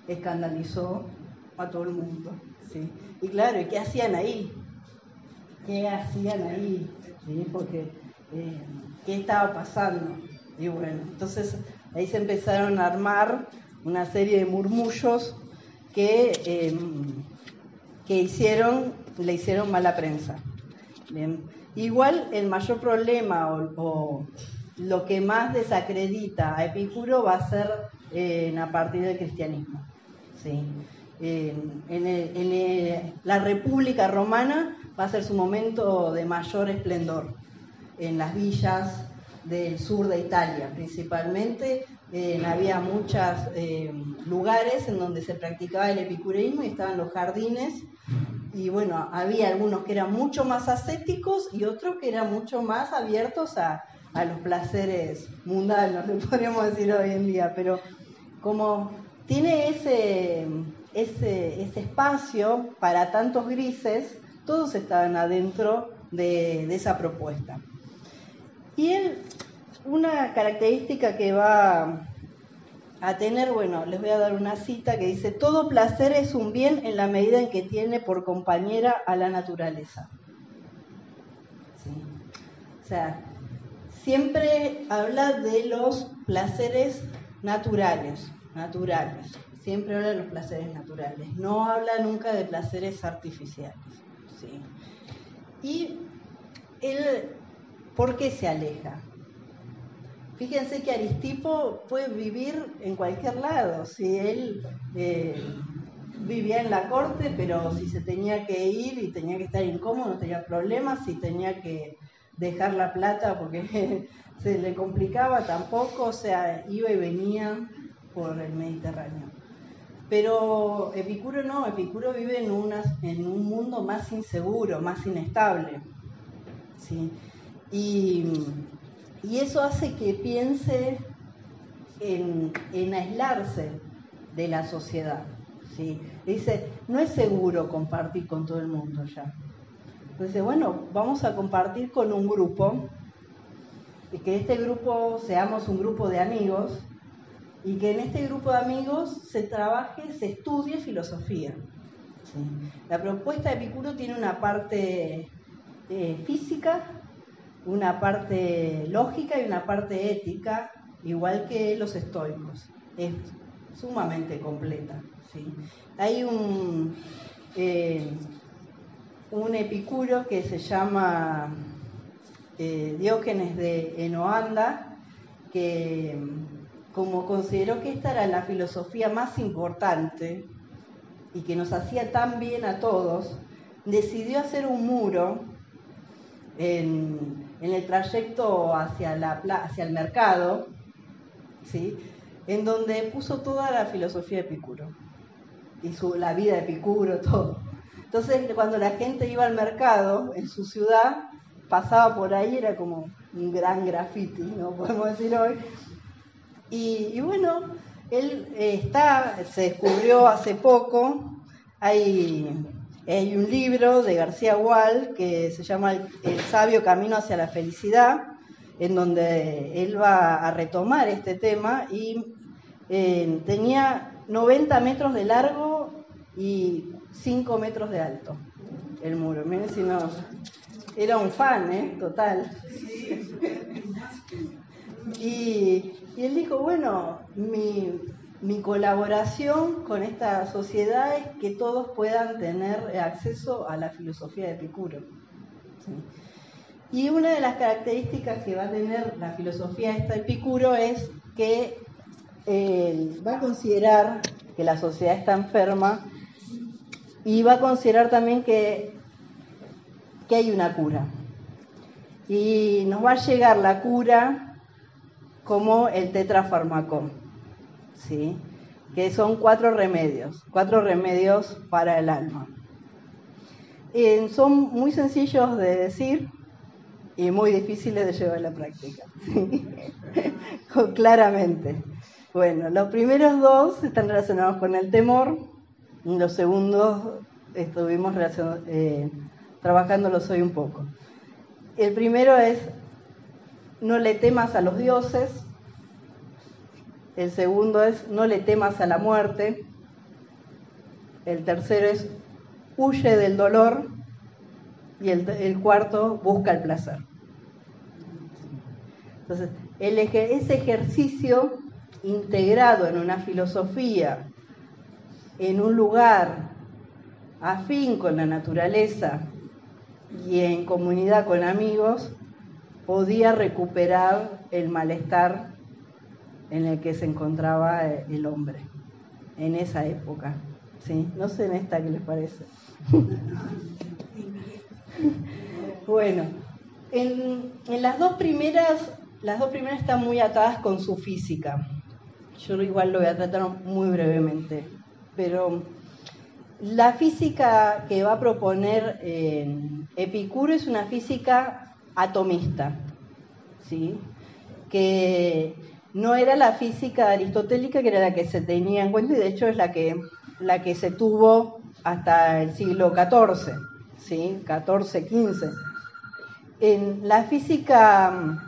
A: escandalizó a todo el mundo, ¿sí? Y claro, ¿y qué hacían ahí? ¿Sí? Porque, ¿qué estaba pasando? Y bueno, entonces ahí se empezaron a armar una serie de murmullos que le hicieron mala prensa. Bien. Igual el mayor problema o lo que más desacredita a Epicuro va a ser a partir del cristianismo, ¿sí? La República Romana va a ser su momento de mayor esplendor en las villas del sur de Italia principalmente. Había muchos lugares en donde se practicaba el epicureísmo y estaban los jardines, y bueno, había algunos que eran mucho más ascéticos y otros que eran mucho más abiertos a los placeres mundanos, le podríamos decir hoy en día, pero como tiene ese espacio para tantos grises, todos estaban adentro de esa propuesta. Y una característica que va a tener, bueno, les voy a dar una cita que dice: todo placer es un bien en la medida en que tiene por compañera a la naturaleza. ¿Sí? O sea, siempre habla de los placeres naturales. Siempre habla de los placeres naturales. No habla nunca de placeres artificiales. ¿Sí? Y él, ¿por qué se aleja? Fíjense que Aristipo puede vivir en cualquier lado. Si él vivía en la corte, pero si se tenía que ir y tenía que estar incómodo, no tenía problemas. Si tenía que dejar la plata porque se le complicaba, tampoco. O sea, iba y venía por el Mediterráneo. Pero Epicuro no, Epicuro vive en un mundo más inseguro, más inestable. ¿Sí? Y eso hace que piense en aislarse de la sociedad. ¿Sí? Dice, no es seguro compartir con todo el mundo ya. Entonces, bueno, vamos a compartir con un grupo, y que este grupo seamos un grupo de amigos, y que en este grupo de amigos se estudie filosofía. ¿Sí? La propuesta de Epicuro tiene una parte física, una parte lógica y una parte ética, igual que los estoicos. Es sumamente completa. ¿Sí? Hay un epicuro que se llama Diógenes de Enoanda, que como consideró que esta era la filosofía más importante y que nos hacía tan bien a todos, decidió hacer un muro en el trayecto hacia el mercado, ¿sí? En donde puso toda la filosofía de Epicuro y la vida de Epicuro, todo. Entonces, cuando la gente iba al mercado en su ciudad, pasaba por ahí, era como un gran graffiti, ¿no? Podemos decir hoy. Y bueno, él se descubrió hace poco. Hay un libro de García Gual que se llama El sabio camino hacia la felicidad, en donde él va a retomar este tema, y tenía 90 metros de largo y 5 metros de alto el muro. Miren si no, era un fan, total. Y él dijo, bueno, mi colaboración con esta sociedad es que todos puedan tener acceso a la filosofía de Epicuro. ¿Sí? Y una de las características que va a tener la filosofía de Epicuro es que va a considerar que la sociedad está enferma, y va a considerar también que hay una cura. Y nos va a llegar la cura como el tetrafarmacón, ¿sí? Que son 4 remedios para el alma. Son muy sencillos de decir y muy difíciles de llevar a la práctica, ¿sí? Claramente. Bueno, los primeros 2 están relacionados con el temor, y los segundos estuvimos trabajándolos hoy un poco. El primero es: no le temas a los dioses. El segundo es: no le temas a la muerte. El tercero es: huye del dolor. Y el cuarto: busca el placer. Entonces, ese ejercicio integrado en una filosofía, en un lugar afín con la naturaleza y en comunidad con amigos, podía recuperar el malestar en el que se encontraba el hombre en esa época. ¿sí? No sé en esta qué les parece. Bueno, en las dos primeras están muy atadas con su física. Yo igual lo voy a tratar muy brevemente, pero la física que va a proponer Epicuro es una física atomista, ¿sí? Que no era la física aristotélica, que era la que se tenía en cuenta, y de hecho es la que se tuvo hasta el siglo XIV, ¿sí? XIV, XV. En la física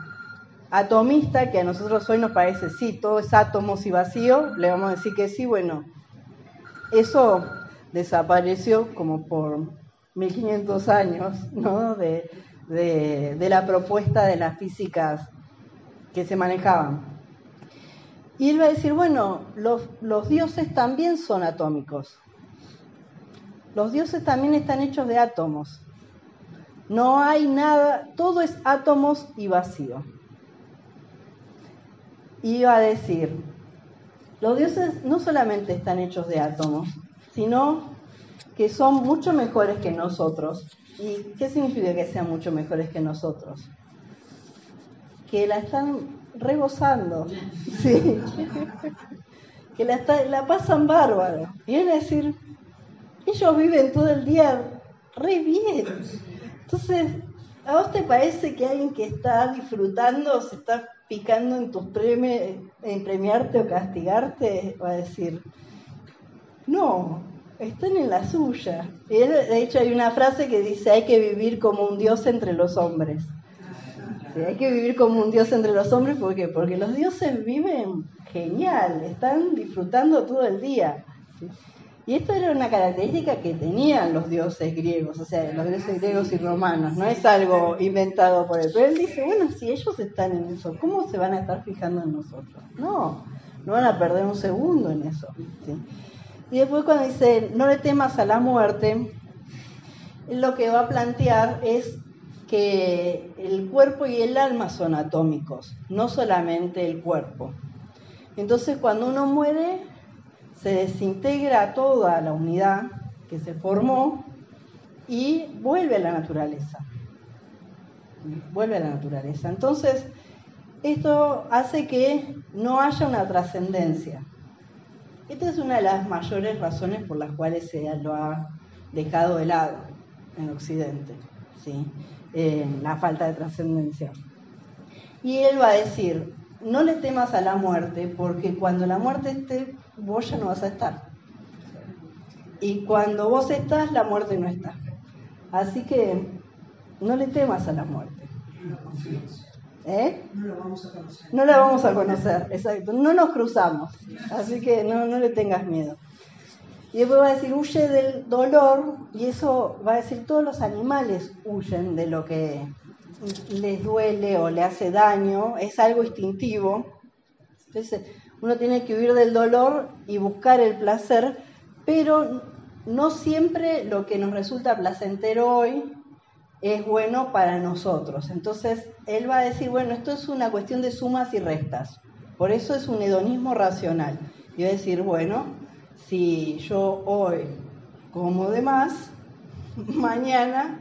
A: atomista, que a nosotros hoy nos parece, sí, todo es átomos y vacío, le vamos a decir que sí, bueno, eso desapareció como por 1500 años, ¿no? de la propuesta de las físicas que se manejaban. Y él va a decir, bueno, los dioses también son atómicos. Los dioses también están hechos de átomos. No hay nada, todo es átomos y vacío. Y va a decir, los dioses no solamente están hechos de átomos, sino que son mucho mejores que nosotros. ¿Y qué significa que sean mucho mejores que nosotros? Que la están rebosando, sí. Que la pasan bárbaro. Y es decir, ellos viven todo el día re bien. Entonces, ¿a vos te parece que alguien que está disfrutando se está picando en tus premios, en premiarte o castigarte? Va a decir, no, están en la suya. Y de hecho hay una frase que dice, hay que vivir como un dios entre los hombres. Sí, hay que vivir como un dios entre los hombres, ¿por qué? Porque los dioses viven genial, están disfrutando todo el día. ¿Sí? Y esto era una característica que tenían los dioses griegos, o sea, los dioses griegos y romanos, no es algo inventado por él. Pero él dice, bueno, si ellos están en eso, ¿cómo se van a estar fijando en nosotros? No van a perder un segundo en eso. ¿Sí? Y después cuando dice, no le temas a la muerte, él lo que va a plantear es que el cuerpo y el alma son atómicos, no solamente el cuerpo. Entonces cuando uno muere, se desintegra toda la unidad que se formó y vuelve a la naturaleza. Vuelve a la naturaleza. Entonces, esto hace que no haya una trascendencia. Esta es una de las mayores razones por las cuales se lo ha dejado de lado en Occidente, ¿sí? La falta de trascendencia. Y él va a decir, no le temas a la muerte, porque cuando la muerte esté, vos ya no vas a estar. Y cuando vos estás, la muerte no está. Así que no le temas a la muerte. No la vamos a conocer. No la vamos a conocer, exacto. No nos cruzamos, así que no le tengas miedo. Y después va a decir, huye del dolor, y eso va a decir, todos los animales huyen de lo que les duele o le hace daño, es algo instintivo. Entonces, uno tiene que huir del dolor y buscar el placer, pero no siempre lo que nos resulta placentero hoy es bueno para nosotros. Entonces, él va a decir, bueno, esto es una cuestión de sumas y restas, por eso es un hedonismo racional. Y va a decir, bueno, si yo hoy como de más, mañana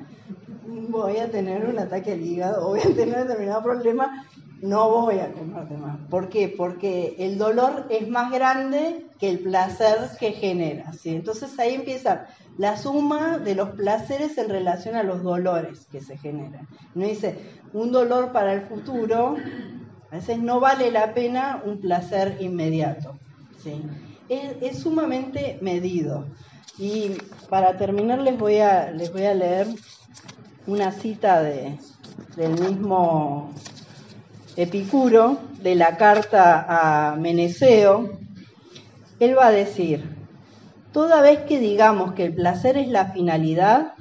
A: voy a tener un ataque al hígado, o voy a tener determinado problema, no voy a comer de más. ¿Por qué? Porque el dolor es más grande que el placer que genera, ¿sí? Entonces ahí empieza la suma de los placeres en relación a los dolores que se generan. Uno dice, un dolor para el futuro, a veces no vale la pena un placer inmediato, ¿sí? Es sumamente medido. Y para terminar les voy a leer una cita del mismo Epicuro, de la carta a Meneceo. Él va a decir, toda vez que digamos que el placer es la finalidad,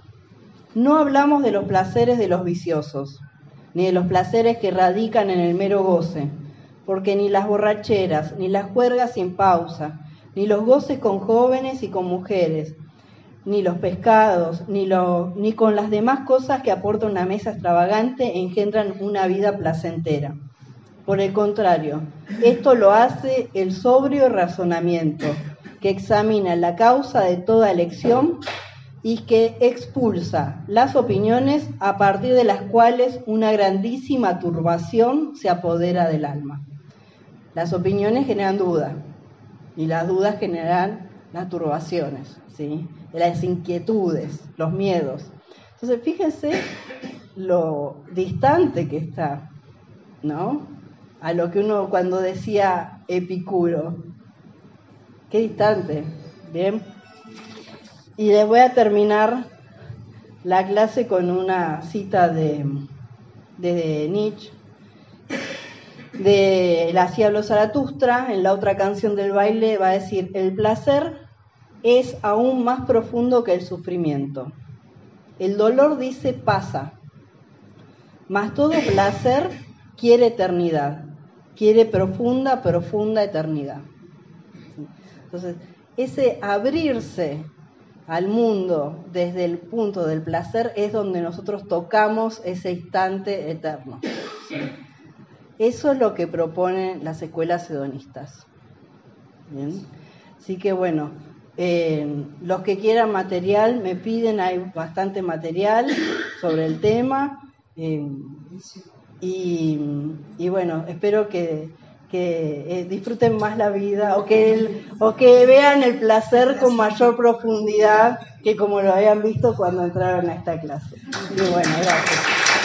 A: no hablamos de los placeres de los viciosos, ni de los placeres que radican en el mero goce, porque ni las borracheras, ni las juergas sin pausa, ni los goces con jóvenes y con mujeres, ni los pescados, ni con las demás cosas que aporta una mesa extravagante engendran una vida placentera. Por el contrario, esto lo hace el sobrio razonamiento, que examina la causa de toda elección y que expulsa las opiniones a partir de las cuales una grandísima turbación se apodera del alma. Las opiniones generan duda y las dudas generan las turbaciones, ¿sí? Las inquietudes, los miedos. Entonces, fíjense lo distante que está, ¿no? A lo que uno cuando decía Epicuro. Qué distante, ¿bien? Y les voy a terminar la clase con una cita de Nietzsche, de la Así habló Zaratustra. En la otra canción del baile va a decir: el placer es aún más profundo que el sufrimiento. El dolor, dice, pasa, mas todo placer quiere eternidad, quiere profunda, profunda eternidad. Entonces, ese abrirse al mundo desde el punto del placer es donde nosotros tocamos ese instante eterno. Eso es lo que proponen las escuelas hedonistas. ¿Bien? Así que bueno, los que quieran material me piden, hay bastante material sobre el tema. Y bueno, espero que disfruten más la vida o que vean el placer con mayor profundidad que como lo habían visto cuando entraron a esta clase. Y bueno, gracias.